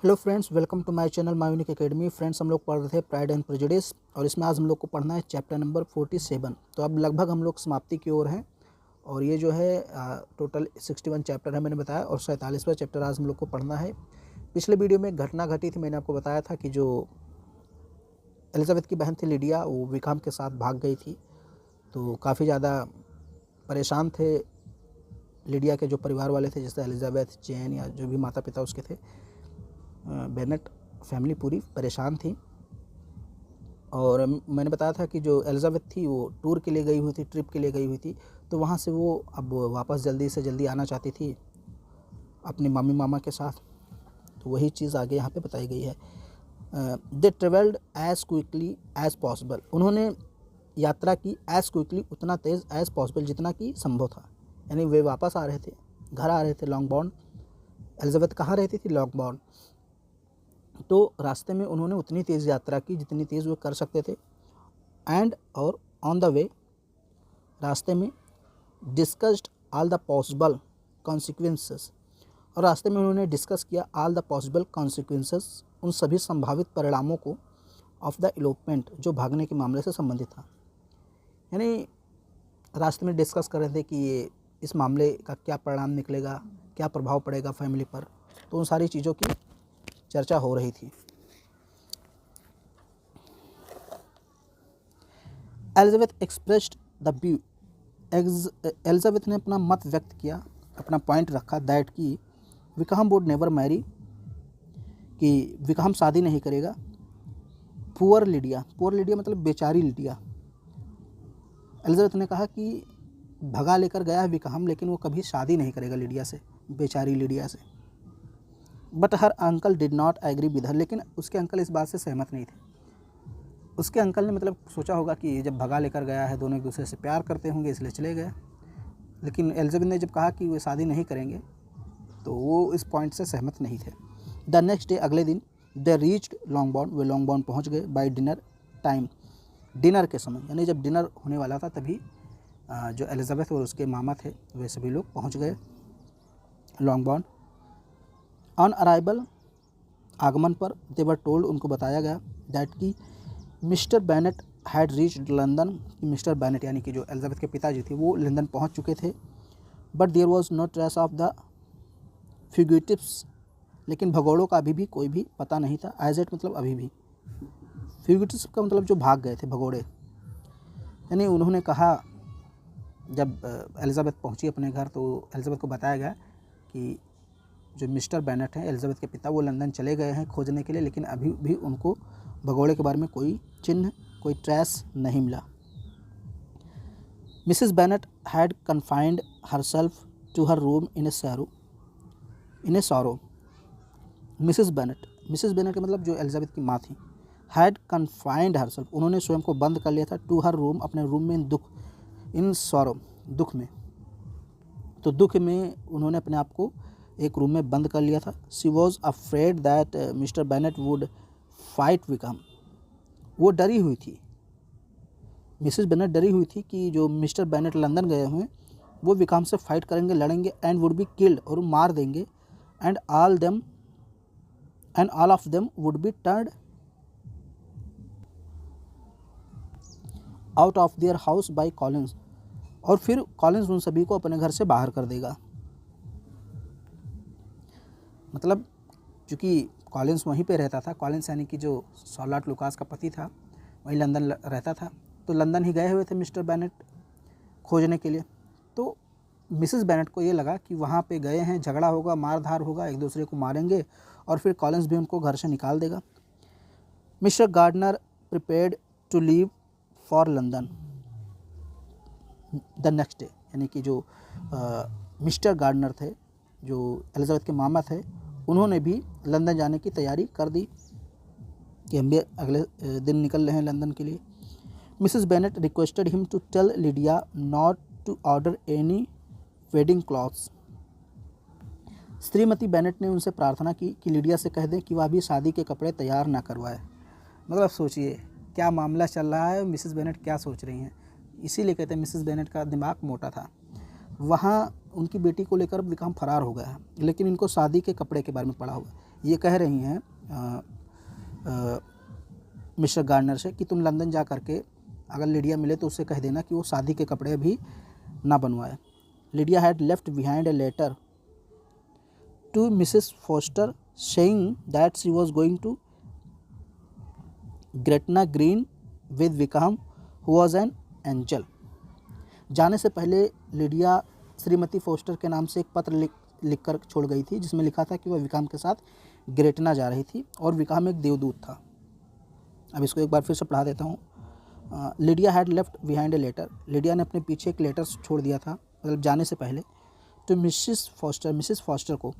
Hello friends, welcome to my channel my unique academy. Friends, हम लोग पढ़ रहे थे प्राइड एंड प्रेजुडिस और इसमें आज हम लोग को पढ़ना है चैप्टर नंबर 47। तो अब लगभग हम लोग समाप्ति की ओर हैं और ये जो है टोटल 61 चैप्टर है मैंने बताया और 47वां चैप्टर आज हम लोग को पढ़ना है। पिछले वीडियो में एक घटना घटी थी, मैंने आपको बताया था कि जो एलिजाबेथ की बहन थी लिडिया, वो विकाम के साथ भाग गई थी। तो काफ़ी ज़्यादा परेशान थे लिडिया के जो परिवार वाले थे, जैसे एलिजाबेथ, जैन या जो भी माता पिता उसके थे, बेनेट फैमिली पूरी परेशान थी। और मैंने बताया था कि जो एलिजाबेथ थी वो टूर के लिए गई हुई थी, ट्रिप के लिए गई हुई थी। तो वहाँ से वो अब वापस जल्दी से जल्दी आना चाहती थी अपने मामी मामा के साथ। तो वही चीज़ आगे यहाँ पे बताई गई है। They travelled as quickly as possible. उन्होंने यात्रा की एज क्विकली, उतना तेज़, एज पॉसिबल, जितना कि संभव था। यानी वे वापस आ रहे थे, घर आ रहे थे लॉन्गबॉर्न। एलिजाबेथ कहाँ रहती थी? लॉन्गबॉर्न। तो रास्ते में उन्होंने उतनी तेज़ यात्रा की जितनी तेज़ वो कर सकते थे। एंड और ऑन द वे, रास्ते में, discussed all the possible consequences, और रास्ते में उन्होंने डिस्कस किया ऑल द पॉसिबल कॉन्सिक्वेंसेस, उन सभी संभावित परिणामों को, ऑफ द इलोपमेंट, जो भागने के मामले से संबंधित था। यानी रास्ते में डिस्कस कर रहे थे कि ये इस मामले का क्या परिणाम निकलेगा, क्या प्रभाव पड़ेगा फैमिली पर। तो उन सारी चीज़ों की चर्चा हो रही थी। Elizabeth expressed the view, Elizabeth ने अपना मत व्यक्त किया, अपना पॉइंट रखा, दैट कि विकाम वुड नेवर मैरी, कि विकाम शादी नहीं करेगा। पुअर लिडिया, पुअर लिडिया मतलब बेचारी लिडिया। एलिजाबेथ ने कहा कि भगा लेकर गया है विकाम, लेकिन वो कभी शादी नहीं करेगा लिडिया से, बेचारी लिडिया से। But her uncle did not agree with her, लेकिन उसके अंकल इस बात से सहमत नहीं थे। उसके अंकल ने मतलब सोचा होगा कि जब भगा लेकर गया है, दोनों एक दूसरे से प्यार करते होंगे इसलिए चले गए। लेकिन एलिजाबेथ ने जब कहा कि वे शादी नहीं करेंगे तो वो इस पॉइंट से सहमत नहीं थे। द नेक्स्ट डे, अगले दिन, दे रीच्ड लॉन्गबॉर्न, वे लॉन्गबॉर्न पहुंच गए बाय डिनर टाइम, डिनर के समय। यानी जब डिनर होने वाला था तभी जो एलिजाबेथ और उसके मामा थे वे सभी लोग पहुंच गए लॉन्गबॉर्न। ऑन अराइवल, आगमन पर, दे वर टोल्ड, उनको बताया गया, दैट कि mister Bennett had reached London, कि मिस्टर बेनेट यानी कि जो एलिजाबेथ के पिताजी थे वो लंदन पहुंच चुके थे। But there was no trace of the fugitives, लेकिन भगोड़ों का अभी भी कोई भी पता नहीं था। एज एट मतलब अभी भी, फ्यूगिटिव्स का मतलब जो भाग गए थे, भगोड़े। यानी उन्होंने कहा, जब एलिजाबेथ पहुंची अपने घर तो एलिजाबेथ को बताया गया कि जो मिस्टर बेनेट हैं, एलिजाबेथ के पिता, वो लंदन चले गए हैं खोजने के लिए, लेकिन अभी भी उनको भगोड़े के बारे में कोई चिन्ह, कोई ट्रेस नहीं मिला। Mrs Bennet had confined herself to her room in a sorrow. Mrs Bennet का मतलब जो एलिजाबेथ की माँ थी, हैड कन्फाइंड हरसेल्फ, उन्होंने स्वयं को बंद कर लिया था, टू हर रूम, अपने रूम में, इन सॉरो, दुख में। तो दुख में उन्होंने अपने आप को एक रूम में बंद कर लिया था। She was afraid that Mr Bennet would fight Wickham, वो डरी हुई थी, मिसेस बेनेट डरी हुई थी कि जो मिस्टर बेनेट लंदन गए हुए वो विकाम से फाइट करेंगे, लड़ेंगे, एंड वुड बी किल्ड, और मार देंगे, and all of them would be turned out of their house by Collins, और फिर कॉलिंस उन सभी को अपने घर से बाहर कर देगा। मतलब चूँकि कॉलिंस वहीं पे रहता था, कॉलिंस यानी कि जो शार्लट लुकास का पति था, वहीं लंदन रहता था, तो लंदन ही गए हुए थे मिस्टर बेनेट खोजने के लिए। तो मिसेस बेनेट को ये लगा कि वहाँ पे गए हैं, झगड़ा होगा, मारधार होगा, एक दूसरे को मारेंगे और फिर कॉलिंस भी उनको घर से निकाल देगा। Mr Gardiner prepared to leave for London the next day, यानी कि जो मिस्टर गार्डनर थे, जो एलिजाबेथ के मामा थे, उन्होंने भी लंदन जाने की तैयारी कर दी कि हम भी अगले दिन निकल रहे हैं लंदन के लिए। Mrs Bennet requested him to tell Lydia not to order any wedding clothes. श्रीमती बेनेट ने उनसे प्रार्थना की कि लिडिया से कह दें कि वह भी शादी के कपड़े तैयार ना करवाए। मतलब सोचिए क्या मामला चल रहा है, मिसेस बेनेट क्या सोच रही हैं। इसीलिए कहते हैं मिसेस बेनेट का दिमाग मोटा था। वहाँ उनकी बेटी को लेकर विकाम फरार हो गया है, लेकिन इनको शादी के कपड़े के बारे में पड़ा हुआ है। ये कह रही हैं मिस्टर गार्डनर से कि तुम लंदन जा करके अगर लिडिया मिले तो उससे कह देना कि वो शादी के कपड़े अभी ना बनवाए। Lydia had left behind a letter to Mrs Foster saying that she was going to Gretna Green with Wickham who was an angel. जाने से पहले लिडिया श्रीमती फोस्टर के नाम से एक पत्र लिख कर छोड़ गई थी, जिसमें लिखा था कि वह विकाम के साथ ग्रेटना जा रही थी और विकाम एक देवदूत था। अब इसको एक बार फिर से पढ़ा देता हूँ। Lydia had left behind a letter, Lydia ने अपने पीछे एक लेटर छोड़ दिया था, मतलब जाने से पहले, टू मिसेस फॉस्टर को,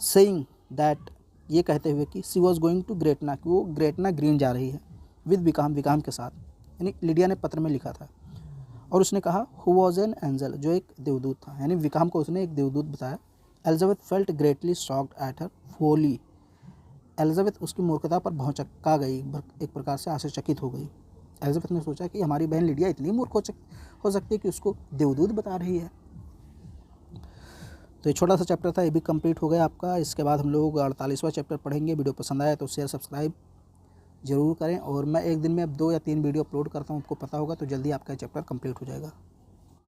सेइंग दैट, ये कहते हुए कि she was going to Gretna, कि वो ग्रेटना ग्रीन जा रही है, विद विकाम के साथ, यानी लिडिया ने पत्र में लिखा था। और उसने कहा हु वॉज एन एंजल, जो एक देवदूत था, यानी विकाम को उसने एक देवदूत बताया। Elizabeth felt greatly shocked at her folly, Elizabeth उसकी मूर्खता पर भौंचक्का गई, एक प्रकार से आश्चर्यचकित हो गई। एलिजाबेथ ने सोचा कि हमारी बहन लिडिया इतनी मूर्ख हो सकती है कि उसको देवदूत बता रही है। तो ये छोटा सा चैप्टर था, ये भी कंप्लीट हो गया आपका। इसके बाद हम लोग 48वां चैप्टर पढ़ेंगे। वीडियो पसंद आया तो शेयर सब्सक्राइब ज़रूर करें, और मैं एक दिन में अब 2 या 3 वीडियो अपलोड करता हूँ, आपको पता होगा, तो जल्दी आपका चैप्टर कंप्लीट हो जाएगा।